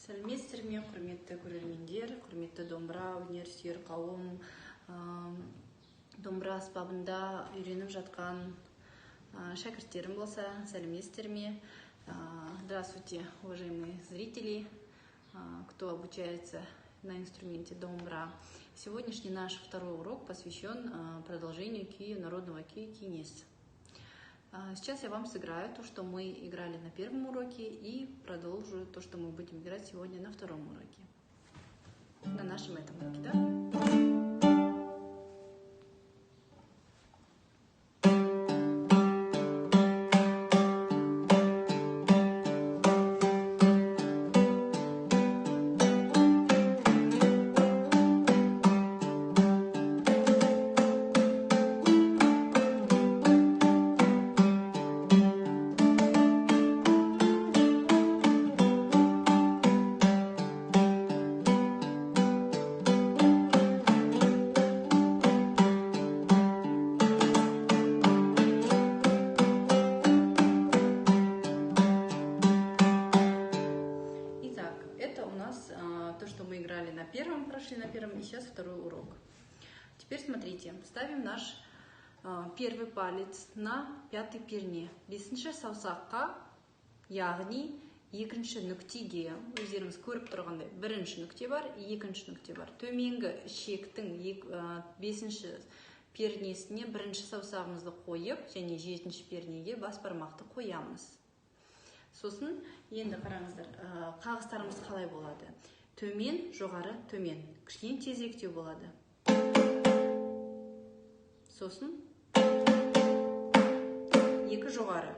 Сәлеметсіздер ме, құрметті көрермендер, құрметті домбыра өнерсүйер қауым, домбыра аспабында үйреніп жатқан шәкірттерім болса, сәлеметсіздер ме. Здравствуйте, уважаемые зрители, кто обучается на инструменте домбыра. Сегодняшний наш второй урок посвящен продолжению народного киенес. Сейчас я вам сыграю то, что мы играли на первом уроке, и продолжу то, что мы будем играть сегодня на втором уроке. На нашем этом уроке, да? То, что мы играли прошли на первом, и сейчас второй урок. Теперь смотрите, ставим наш первый палец на пятый перне. Бесінші саусаққа, яғни екінші нүктеге, өздеріңіз көріп тұрғандай, бірінші нүкте бар, екінші нүкте бар. Төменгі шектің бесінші пернесіне бірінші саусағымызды қойып, және жетінші пернеге бас бармақты қоямыз. Сосын, енді қараңыздар, қағыстарымыз қалай болады? Төмен, жоғары, төмен. Кішкене тезіректеу болады. Сосын, екі жоғары.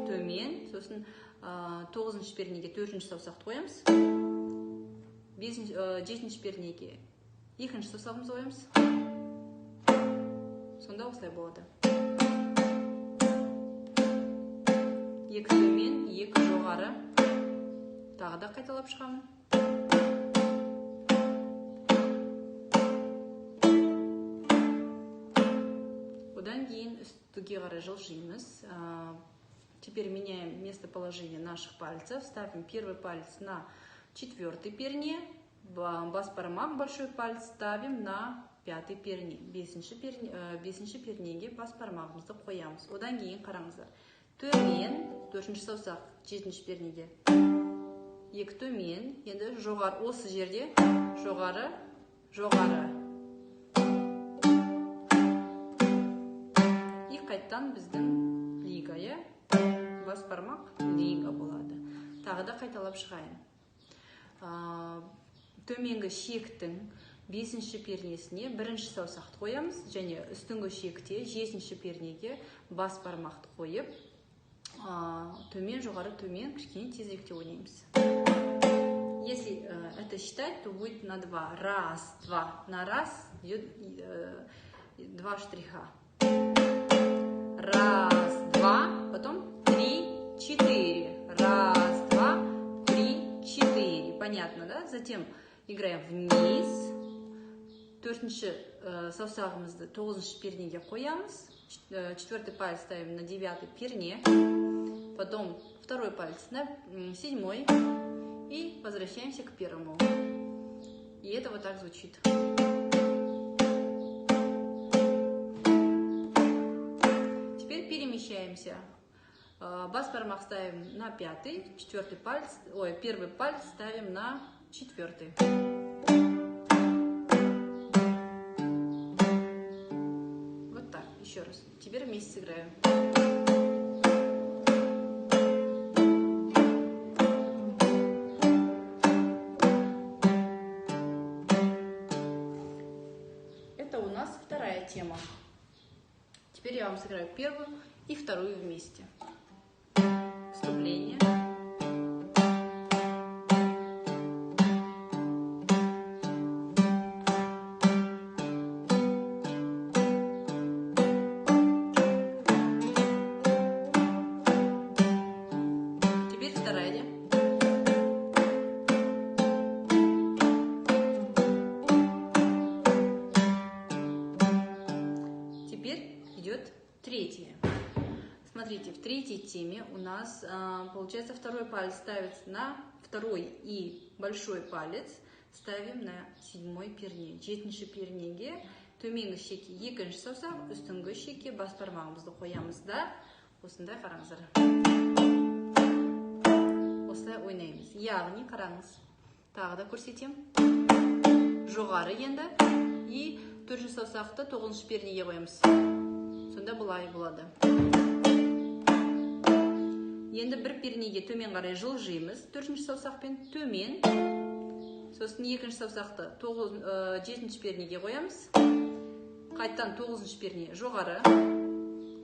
Төмен, сосын 9-шы пернеге 4-ші саусақты қоямыз. 7-ші пернеге 2-ші саусағымызды қоямыз. Сонда осылай болады. Екі төмен, екі жоғары. Тағы да қайталап шығамын. Одан кейін үстіге қарай жылжимыз. Теперь меняем местоположение наших пальцев. Ставим первый палец на 4-й перне. Бас бармақ, большой палец, ставим на 5-й перне. 5-ші пернеге бас бармағымызды қоямыз. Одан кейін қараңыздар. Төмен, 4-ші саусақ, 7-ші пернеге. Екі төмен, енді жоғары, осы жерде жоғары, жоғары. И қайттан біздің лигая, бас бармақ лига болады. Тағы да қайталап шығайын. Төменгі шектің 5-ші пернесіне 1-ші саусақты қоямыз, және үстіңгі шекте 7-ші пернеге бас бармақты қойып, төмен, жоғары, төмен, кішкене тезіректе ойнаймыз. Если это считать, то будет на 2. Раз, два. На раз идет 2 штриха. Раз, два, потом 3, 4. Раз, два, 3, 4. Понятно, да? Затем играем вниз. 4-ші саусағымызды 9-ші пернеге қоямыз. 4-й палец ставим на 9-й перне. Потом 2-й палец на 7-й. И возвращаемся к 1-му. И это вот так звучит. Теперь перемещаемся. Бас бармақ ставим на 5-й, 1-й палец ставим на 4-й. Вот так, еще раз. Теперь вместе сыграем. Вторая тема. Теперь я вам сыграю первую и вторую вместе. Вступление. Теперь вторая. Теперь идет третья. Смотрите, в третьей системе у нас, получается, второй палец ставится на второй и большой палец ставим на 7-й перне. 7-ші пернеге төменгі шеке 2-ші саусақ, үстіңгі шеке бас бармағымызды қоямыз да, осындай қараңыздар. Осылай ойнаймыз. Яғни қараңыз. Тағы да көрсетем. Жоғары енді. И 4-ші саусақты 9-ші пернеге қоямыз. Сонда бұлай болады. Енді бір пернеге төмен қарай жылжимыз. 4-ші саусақпен төмен. Сосын 2-ші саусақты 7-ші пернеге қоямыз. Қайттан 9-ші перне жоғары.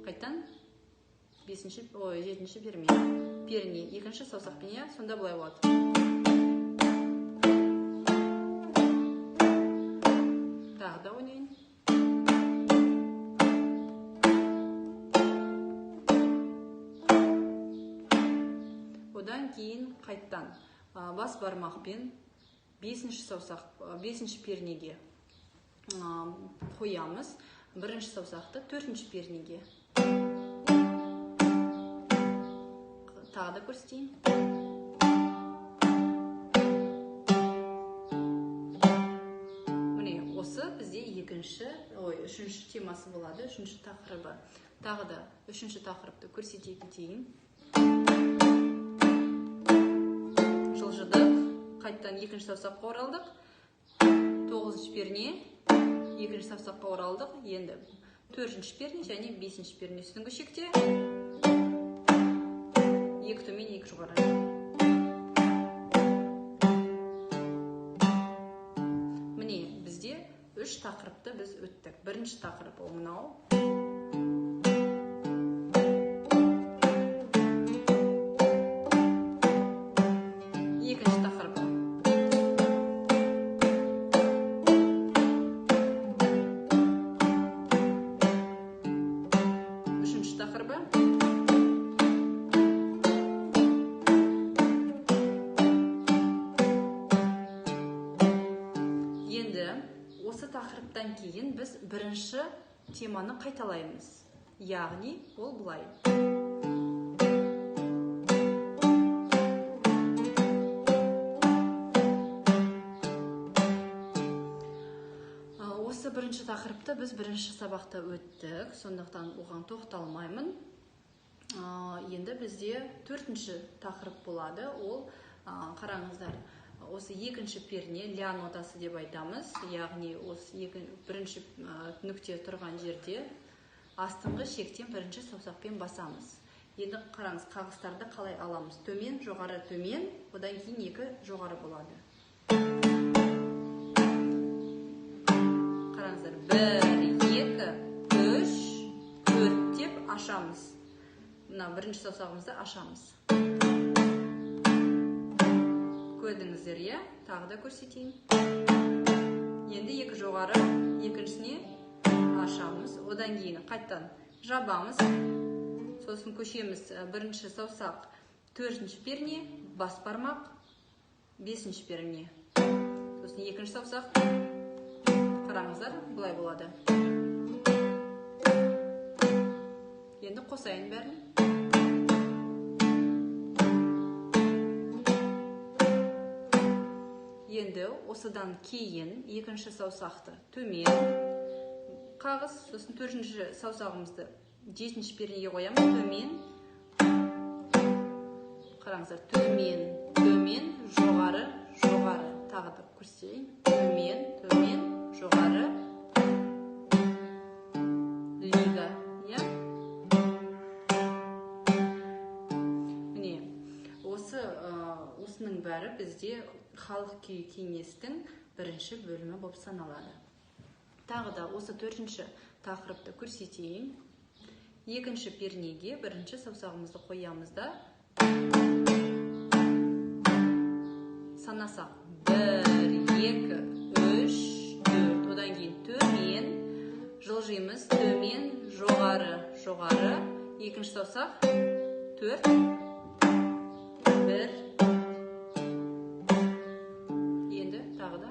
Қайттан 7-ші перне. 2-ші саусақпен, сонда бұлай болады. Тағы да ойнайын. Одан кейін қайттан бас бармақпен 5-ші саусақ, 5-ші пернеге қоямыз. 1-ші саусақты 4-ші пернеге. Тағы да көрсетейін. Міне, осы бізде 3-ші темасы болады, 3-ші тақырыбы. Тағы да 3-ші тақырыпты көрсете кетейін. Жылжыдық, қайттан 2-ші саусаққа оралдық. 9-ші перне, 2-ші саусаққа оралдық. Енді 4-ші перне және 5-ші перне үстіңгі шекте. 2 төмен, 2 жоғары. Міне, бізде 3 тақырыпты біз өттік. 1-ші тақырып ол мынау. 2-ші тақырып. 3-ші тақырыбы. Осы тақырыптан кейін біз 1-ші теманы қайталаймыз. Яғни, ол бұлай. Осы 1-ші тақырыпты біз 1-ші сабақта өттік, сондықтан оған тоқталмаймын. Енді бізде 4-ші тақырып болады, ол қараңыздар. Осы 2-ші перне ля нотасы деп айтамыз, яғни осы 1-ші нүкте тұрған жерде астыңғы шектен 1-ші саусақпен басамыз. Енді қараңыз, қағыстарды қалай аламыз? Төмен, жоғары, төмен, одан кейін 2 жоғары болады. Қараңыздар, 1, 2, 3, 4 деп ашамыз. Мына 1-ші саусағымызды ашамыз. Көрдіңіздер, е? Тағы да көрсетейін. Енді 2 жоғары, 2-шісіне ашамыз. Одан кейін қайттан жабамыз. Сосын көшеміз 1-ші саусақ, 4-ші перне, бас бармақ, 5-ші перне. Сосын 2-ші саусақ. Қараңыздар, бұлай болады. Енді қосайын бәрін. Енді осыдан кейін 2-ші саусақты төмен қағыз, сосын 4-ші саусағымызды 7-ші пернеге қоямыз, төмен. Қараңыздар, төмен, төмен, жоғары, жоғары. Тағы да көрсетейін. Төмен, төмен, жоғары. Лига, я? Міне, осының бәрі бізде халық күй кеңестің 1-ші бөлімі болып саналады. Тағы да осы 4-ші тақырыпты көрсетейін. 2-ші пернеге 1-ші саусағымызды қоямыз да санасақ. 1, 2, 3, 4. Одан кейін төмен, жылжимыз, төмен, жоғары, жоғары. 2-ші саусақ, 4, 1. Енді тағы да.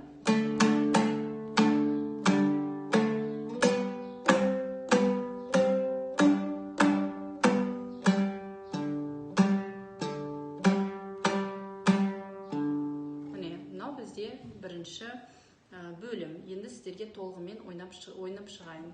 бірінші бөлім. Енді сіздерге толығымен ойнап шығайын.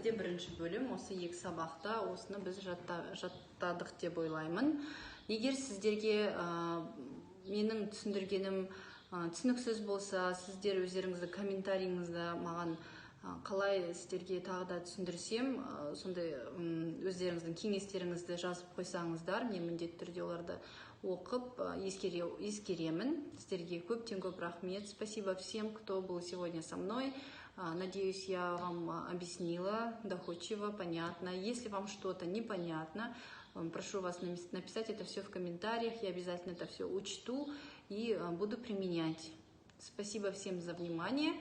Бірінші бөлім, осы екі сабақта осыны біз жаттадық деп ойлаймын. Егер сіздерге менің түсіндіргенім түсініксіз болса, сіздер өздеріңізді комментарийіңізді маған қалай сіздерге тағы да түсіндірсем, сондай өздеріңіздің кеңестеріңізді жазып қойсаңыздар, мен міндетті түрде оларды оқып ескеремін. Сіздерге көптен көп рахмет. Спасибо всем, кто был сегодня со мной. Надеюсь, я вам объяснила доходчиво, понятно. Если вам что-то непонятно, прошу вас написать это все в комментариях. Я обязательно это все учту и буду применять. Спасибо всем за внимание.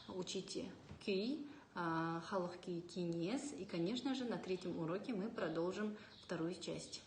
Учите күй, халық күй, кеңес. И, конечно же, на третьем уроке мы продолжим вторую часть.